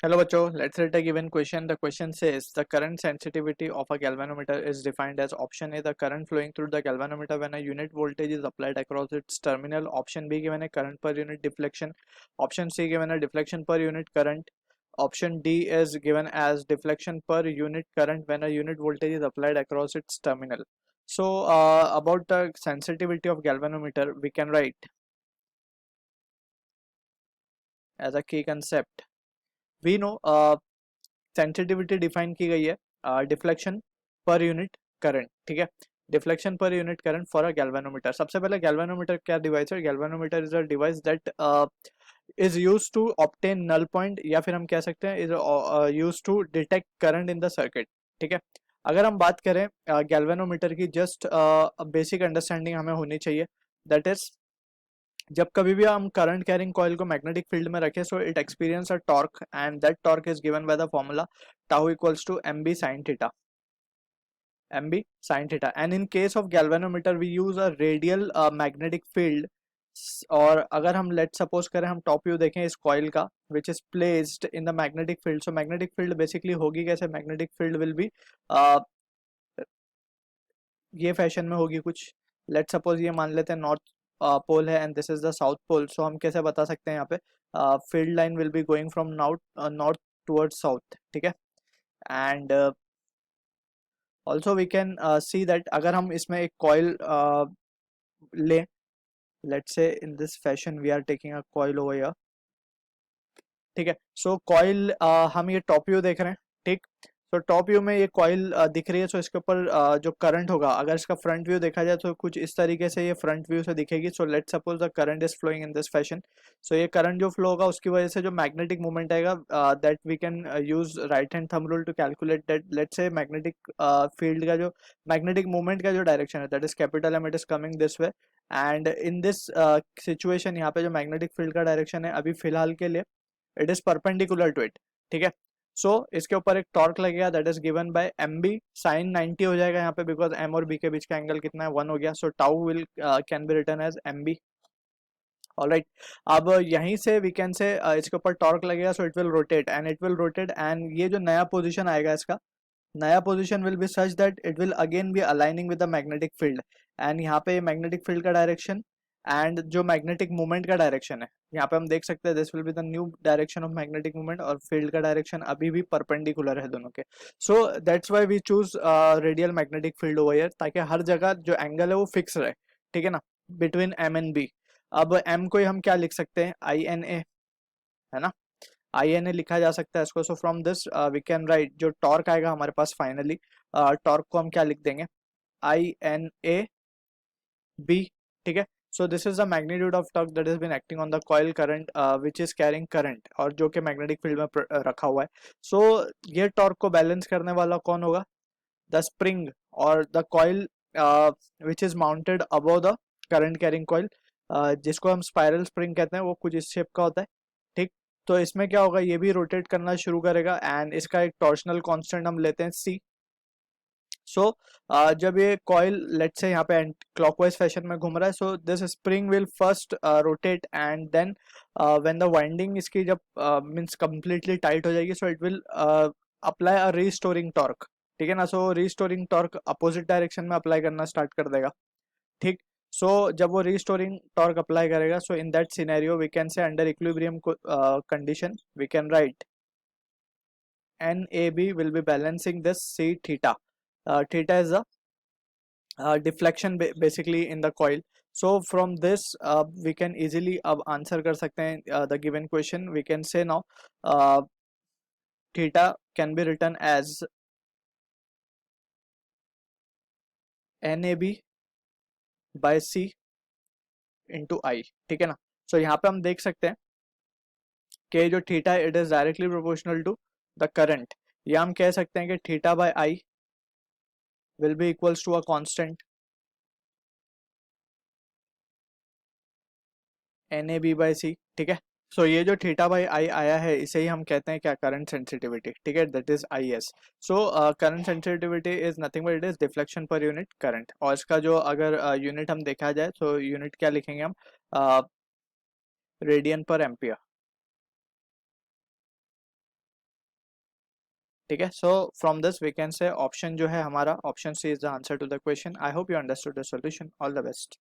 Hello bachcho, let's read a given question. The question says the current sensitivity of a galvanometer is defined as option A, the current flowing through the galvanometer when a unit voltage is applied across its terminal. Option B given a current per unit deflection. Option C given a deflection per unit current. Option D is given as deflection per unit current when a unit voltage is applied across its terminal. So about the sensitivity of galvanometer, we can write as a key concept. We know sensitivity define की गई है deflection पर unit current, ठीक है। Deflection पर unit current for a galvanometer. सबसे पहले galvanometer क्या डिवाइस है? Galvanometer is a device that is use to obtain null point, या फिर हम कह सकते हैं is use to detect current in the circuit, ठीक है। अगर हम बात करें गैल्वेनोमीटर की, जस्ट बेसिक अंडरस्टैंडिंग हमें होनी चाहिए, दैट इज जब कभी भी हम करंट कैरिंग कॉइल को मैग्नेटिक फील्ड में रखें, so it experience a torque and that torque is given by the formula tau equals to M B sine theta, M B sine theta. And in case of galvanometer we use a radial magnetic field. और अगर हम let suppose करें, हम top view देखें इस coil का which is placed in the magnetic field. So magnetic field basically होगी कैसे? मैग्नेटिक फील्ड विल बी ये फैशन में होगी कुछ। लेट सपोज ये मान लेते हैं नॉर्थ पोल है and this is the south pole. So हम कैसे बता सकते हैं यहाँ पे? Field line will be going from north towards south, ठीक है। And also we can see that अगर हम इसमें एक कॉइल लें, let's say in this fashion we are taking a coil over here, ठीक है। सो कॉइल हम ये टॉप व्यू देख रहे हैं, ठीक। तो टॉप व्यू में ये कॉइल दिख रही है। सो इसके ऊपर जो करंट होगा, अगर इसका फ्रंट व्यू देखा जाए तो कुछ इस तरीके से ये फ्रंट व्यू से दिखेगी। So let suppose the current is flowing in this fashion. So ये करंट जो फ्लो होगा उसकी वजह से जो मैग्नेटिक मूवमेंट आएगा, that we can use right hand thumb rule to calculate that. Let say magnetic field का जो मैग्नेटिक मूवमेंट का जो डायरेक्शन है, that is capital M, it is coming this way. And in this situation यहाँ पे जो magnetic field का direction है अभी फिलहाल के लिए, it is perpendicular to it, ठीक है। सो इसके ऊपर एक टॉर्क लगेगा that is given by M B sine 90 हो जाएगा यहाँ पे, बिकॉज एम और बी के बीच का एंगल कितना है? 1 हो गया। So tau will can be written as M B. Alright, अब यहीं से वी कैन से इसके ऊपर टॉर्क लगेगा, so it will rotate and it will rotate. And ये जो नया पोजीशन आएगा इसका, नया position will be such that it will again be aligning with the magnetic field. And यहाँ पे मैग्नेटिक फील्ड का डायरेक्शन एंड जो मैग्नेटिक मूवमेंट का डायरेक्शन है, यहाँ पे हम देख सकते हैं this will be the new direction of magnetic movement, और फील्ड का डायरेक्शन अभी भी परपेंडिकुलर है दोनों के। So that's why we choose radial magnetic field over here, ताकि हर जगह जो एंगल है वो फिक्स रहे, ठीक है ना, बिटवीन एम एंड बी। अब एम को हम क्या लिख सकते हैं? आई एन ए, है ना, आई एन ए लिखा जा सकता है इसको। So from this we can write जो टॉर्क आएगा हमारे पास फाइनली, टॉर्क को हम क्या लिख देंगे? आई एन ए बी, ठीक है। So this is the magnitude of torque that is been acting on the coil current which is carrying current, और जो कि मैग्नेटिक फील्ड में रखा हुआ है। सो ये टॉर्क को बैलेंस करने वाला कौन होगा? द स्प्रिंग और the coil which is mounted above the current carrying coil, जिसको हम स्पाइरल स्प्रिंग कहते हैं, वो कुछ इस शेप का होता है, ठीक। तो इसमें क्या होगा? ये भी रोटेट करना शुरू करेगा एंड इसका एक टॉर्शनल कांस्टेंट हम लेते हैं सी। सो जब ये कॉइल लेट से यहाँ पे क्लॉकवाइज फैशन में घूम रहा है, so this spring will first rotate and then when the winding इसकी जब मींस कंप्लीटली टाइट हो जाएगी, so it will apply a restoring torque, ठीक है ना। So restoring torque opposite direction में अप्लाई करना स्टार्ट कर देगा, ठीक। सो जब वो रीस्टोरिंग टॉर्क अप्लाई करेगा, so in that scenario we can say under equilibrium condition we can write NAB will be balancing this C theta. Theta is the deflection basically in the coil. So from this we can easily अब answer कर सकते हैं the given question. We can say now theta can be written as NAB by C into I, ठीक है ना। so यहाँ पे हम देख सकते हैं कि जो थीटा है it is directly proportional to the current, या हम कह सकते हैं कि theta by I will be equals to a constant NAB by C, ठीक है। सो ये जो थीटा बाई आई आया है इसे ही हम कहते हैं क्या? करंट सेंसिटिविटी, ठीक है, that is I S. So current sensitivity is nothing but it is deflection पर यूनिट करंट। और इसका जो अगर यूनिट हम देखा जाए तो यूनिट क्या लिखेंगे हम? रेडियन पर एम्पियर। ठीक है। So from this we can say option जो है हमारा, option C is the answer to the question. I hope you understood the solution. All the best.